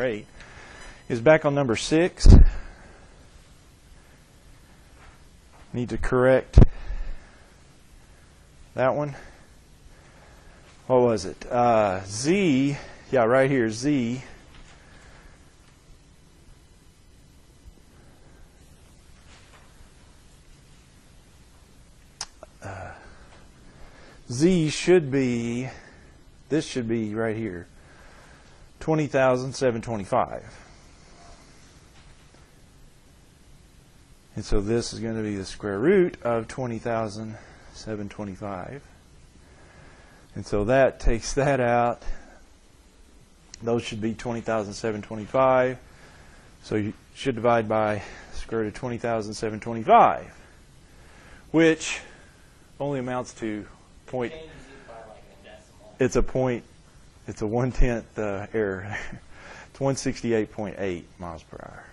8 is back on number 6. Need to correct that one. What was it? Z, yeah, right here, Z. Z should be, this should be right here, 20,725. And so this is going to be the square root of 20,725. And so that takes that out. Those should be 20,725. So you should divide by the square root of 20,725, which only amounts to point. It's a point. It's a 1/10 error. It's 168.8 miles per hour.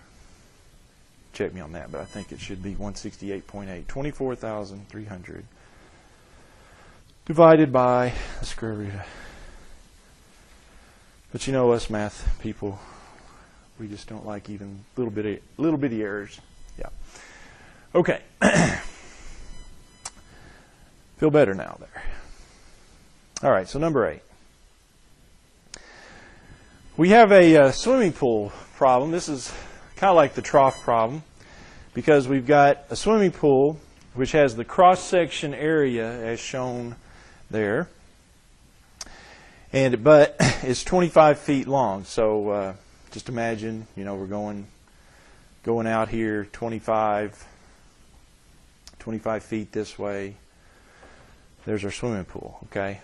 Check me on that, but I think it should be 168.8. 24,300 divided by the square root. But you know us math people, we just don't like even little bitty errors. Yeah. Okay. Feel better now there. All right, so number 8. We have a swimming pool problem. This is kind of like the trough problem because we've got a swimming pool which has the cross-section area as shown there, but it's 25 feet long. So just imagine, you know, we're going out here 25 feet this way. There's our swimming pool, okay?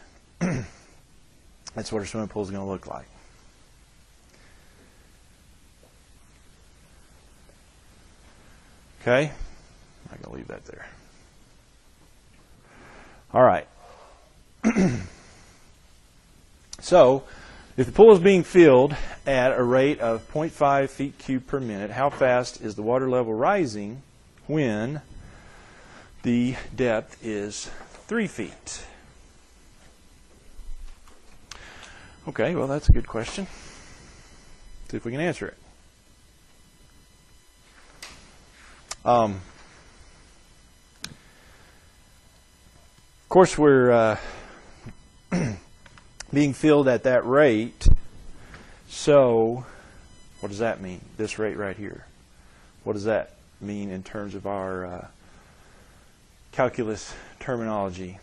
That's what our swimming pool is going to look like. Okay? I'm going to leave that there. All right. So, if the pool is being filled at a rate of 0.5 feet cubed per minute, how fast is the water level rising when the depth is 3 feet? Okay, well, that's a good question. See if we can answer it. Of course, we're being filled at that rate. So, what does that mean? This rate right here. What does that mean in terms of our calculus terminology?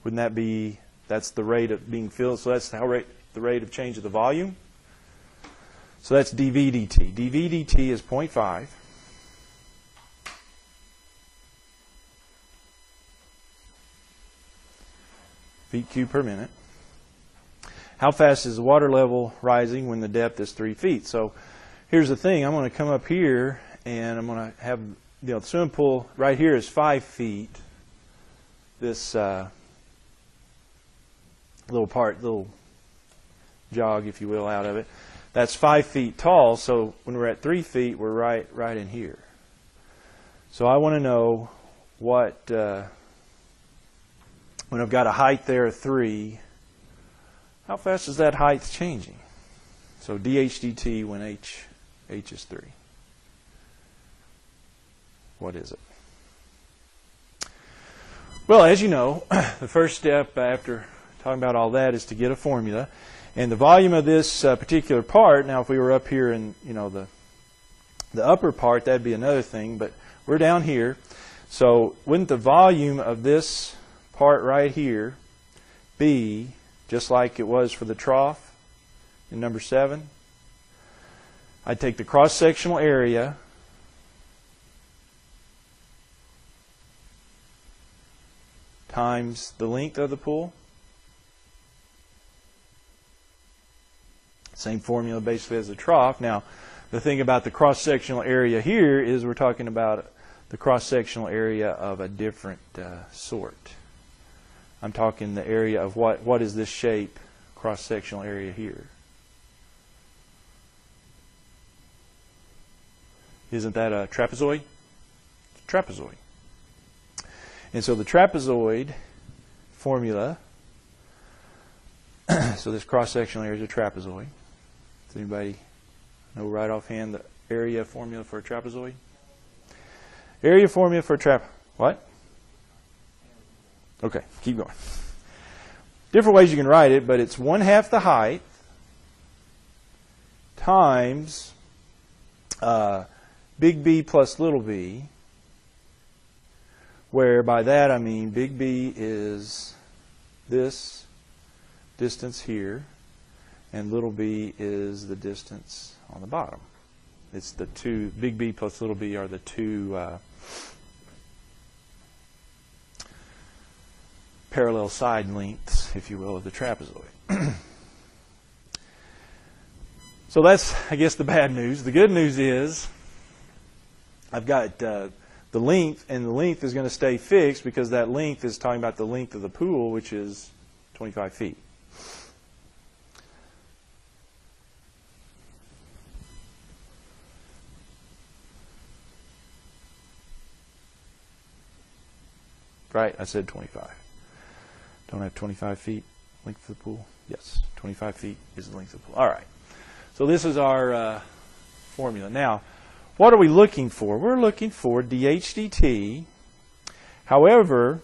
Wouldn't that be, that's the rate of being filled, so that's the rate of change of the volume. So that's dV dt. dV dt is 0.5. feet cubed per minute. How fast is the water level rising when the depth is 3 feet? So here's the thing. I'm going to come up here and I'm going to have, you know, the swimming pool right here is 5 feet. This little jog, if you will, out of it. That's 5 feet tall. So when we're at 3 feet, we're right in here. So I want to know what, when I've got a height there of 3, how fast is that height changing? So dH dt when h is 3. What is it? Well, as you know, the first step after talking about all that is to get a formula. And the volume of this particular part, now if we were up here in, you know, the upper part, that'd be another thing, but we're down here. So wouldn't the volume of this part right here be just like it was for the trough in number 7? I'd take the cross-sectional area times the length of the pool. Same formula basically as the trough. Now, the thing about the cross-sectional area here is we're talking about the cross-sectional area of a different sort. I'm talking the area of what is this shape, cross-sectional area here. Isn't that a trapezoid? It's a trapezoid. And so the trapezoid formula, so this cross-sectional area is a trapezoid. Does anybody know right offhand the area formula for a trapezoid? Area formula for a what? Okay, keep going. Different ways you can write it, but it's 1/2 the height times big B plus little b, where by that I mean big B is this distance here, and little b is the distance on the bottom. It's the two, big B plus little b are the two parallel side lengths, if you will, of the trapezoid. So that's, I guess, the bad news. The good news is I've got the length, and the length is going to stay fixed because that length is talking about the length of the pool, which is 25 feet. Right, I said 25. Don't I have 25 feet length of the pool? Yes, 25 feet is the length of the pool. All right. So this is our formula. Now, what are we looking for? We're looking for dH dt. However,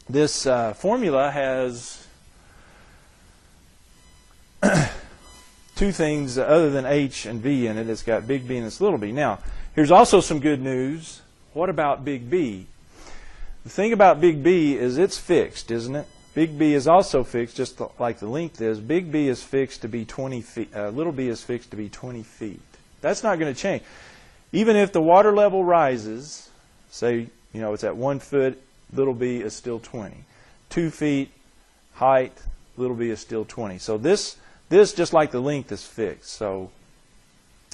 this formula has two things other than h and b in it. It's got big B and it's little b. Now, here's also some good news. What about big B? The thing about big B is it's fixed, isn't it? Big B is also fixed, just like the length is. Big B is fixed to be 20 feet. Little b is fixed to be 20 feet. That's not going to change. Even if the water level rises, say, it's at 1 foot, little b is still 20. 2 feet height, little b is still 20. So this just like the length is fixed. So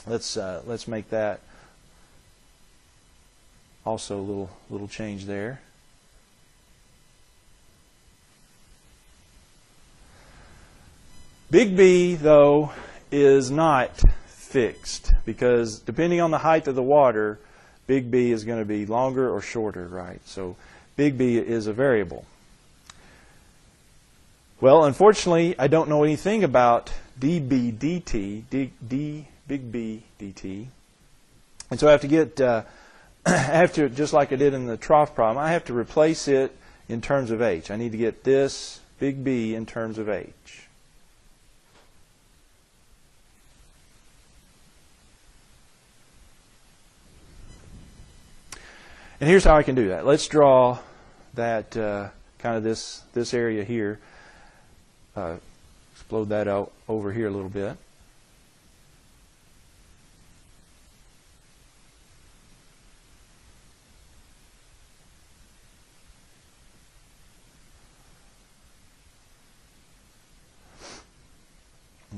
let's make that also a little change there. Big B, though, is not fixed because depending on the height of the water, big B is going to be longer or shorter, right? So big B is a variable. Well, unfortunately, I don't know anything about dB dt, big B dt. And so I have to get, just like I did in the trough problem, I have to replace it in terms of h. I need to get this big B in terms of h. And here's how I can do that. Let's draw that kind of this area here. Explode that out over here a little bit.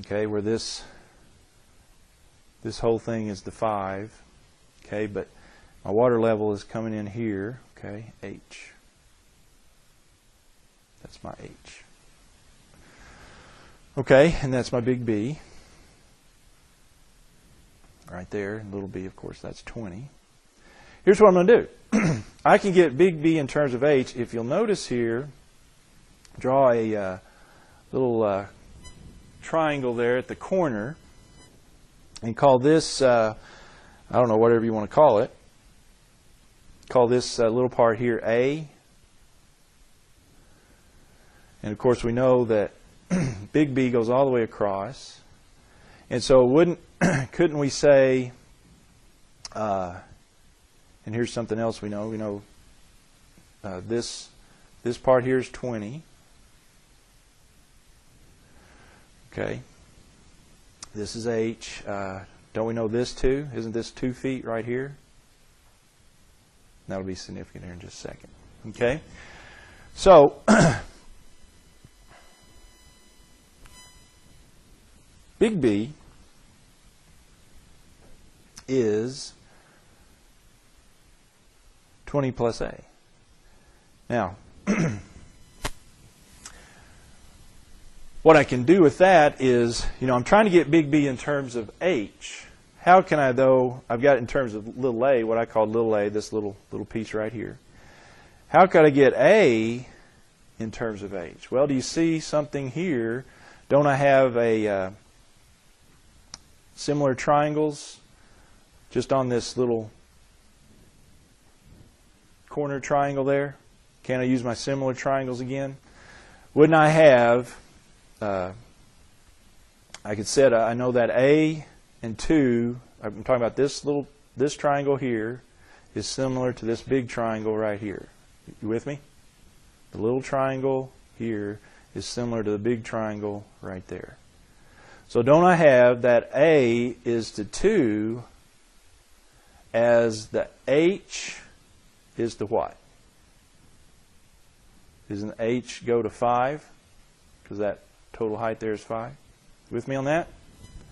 Okay, where this whole thing is the 5. Okay, but my water level is coming in here, okay, H. That's my H. Okay, and that's my big B. Right there, and little b, of course, that's 20. Here's what I'm going to do. I can get big B in terms of H. If you'll notice here, draw a little triangle there at the corner and call this, I don't know, whatever you want to call it. Call this little part here A. And of course we know that big B goes all the way across. And so couldn't we say, and here's something else we know. This part here is 20. Okay. This is H. Don't we know this too? Isn't this 2 feet right here? That'll be significant here in just a second. Okay? So, big B is 20 plus A. Now, what I can do with that is, I'm trying to get big B in terms of H. How can I, though, I've got it in terms of little a, what I call little a, this little piece right here. How could I get A in terms of H? Well, do you see something here? Don't I have similar triangles just on this little corner triangle there? Can I use my similar triangles again? Wouldn't I have, I could set, I know that A and 2, I'm talking about this triangle here is similar to this big triangle right here. You with me? The little triangle here is similar to the big triangle right there. So don't I have that A is to 2 as the H is to what? Doesn't H go to 5? Because that total height there is 5. With me on that?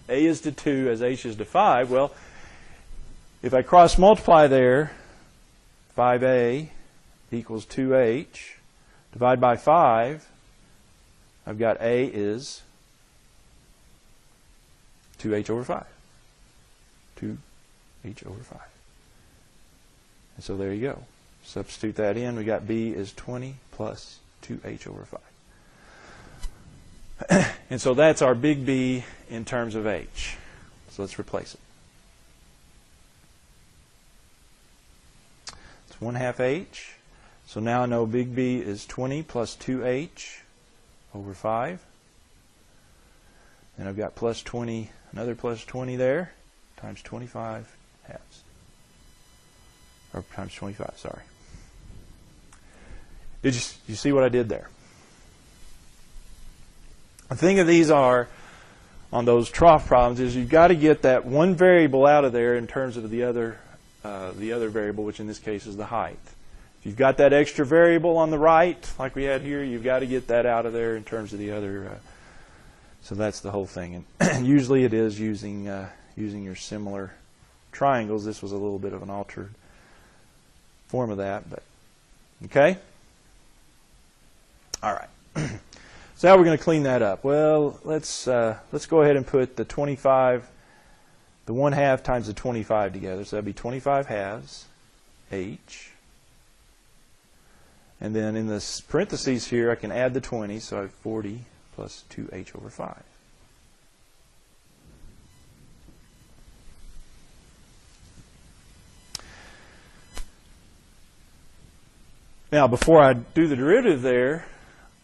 A is to 2 as H is to 5. Well, if I cross multiply there, 5A equals 2H. Divide by 5, I've got A is 2H over 5. 2H over 5. And so there you go. Substitute that in. We got B is 20 plus 2H over 5. And so that's our big B in terms of H. So let's replace it. It's 1/2 H. So now I know big B is 20 plus 2H over 5. And I've got plus 20, another plus 20 there, times 25 halves. Or times 25, sorry. Did you see what I did there? The thing of these are, on those trough problems, is you've got to get that one variable out of there in terms of the other variable, which in this case is the height. If you've got that extra variable on the right, like we had here, you've got to get that out of there in terms of the other. So that's the whole thing. And usually it is using your similar triangles. This was a little bit of an altered form of that, but okay. All right. So now we're going to clean that up. Well, let's go ahead and put the 25, the 1/2 times the 25 together. So that'd be 25 halves H. And then in the parentheses here, I can add the 20, so I have 40 plus 2H over 5. Now, before I do the derivative there,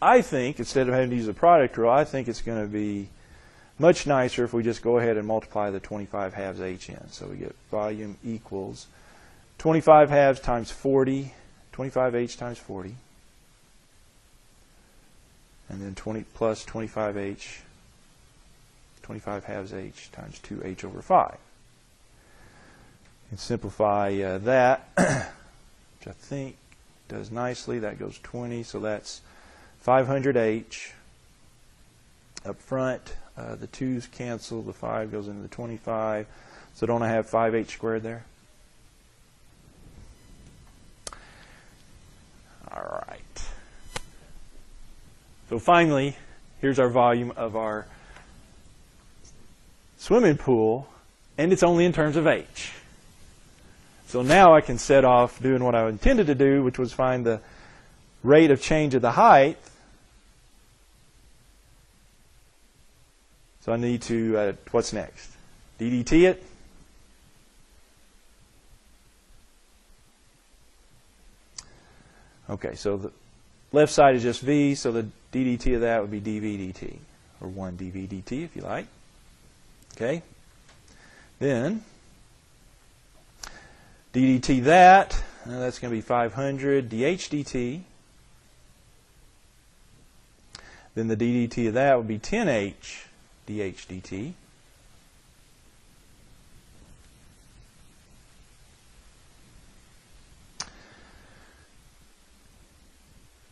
I think, instead of having to use the product rule, I think it's going to be much nicer if we just go ahead and multiply the 25 halves H in. So we get volume equals 25 halves times 40, 25H times 40, and then 20 plus 25H, 25 halves H times 2H over 5. And simplify that, which I think does nicely. That goes 20, so that's 500H up front. The 2's cancel, the 5 goes into the 25. So don't I have 5H squared there? All right. So finally, here's our volume of our swimming pool, and it's only in terms of H. So now I can set off doing what I intended to do, which was find the rate of change of the height. So I need to, what's next? DDT it? Okay, so the left side is just V, so the DDT of that would be dV dt, or 1 dV dt if you like. Okay? Then, DDT that, that's going to be 500 dH dt. Then the DDT of that would be 10H dH dt.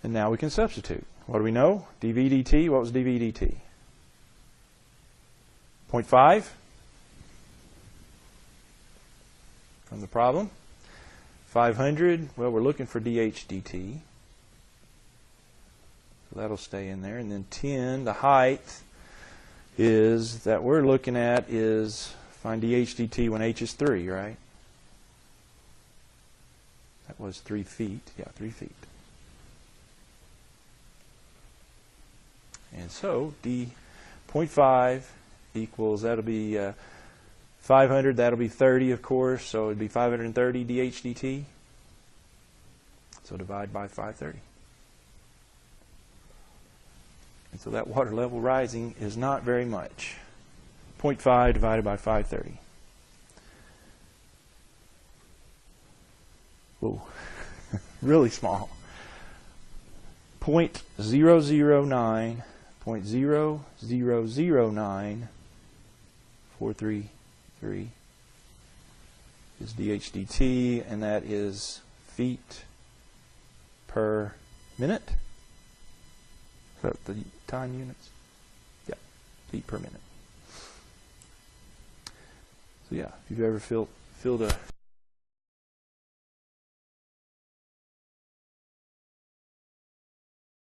And now we can substitute. What do we know? dV dt, what was dV dt? 0.5 from the problem. 500, well, we're looking for dH dt. So that'll stay in there. And then 10, the height is that we're looking at is find dH dt when h is 3, right? That was 3 feet. Yeah, 3 feet. And so d 0.5 equals, that'll be 500, that'll be 30, of course, so it'd be 530 dHdt. So divide by 530. And so that water level rising is not very much. 0.5 divided by 530. Whoa, really small. 0.009, 0.0009433 is dHdt, and that is feet per minute. Is that the time units? Yeah, feet per minute. So yeah, if you've ever filled a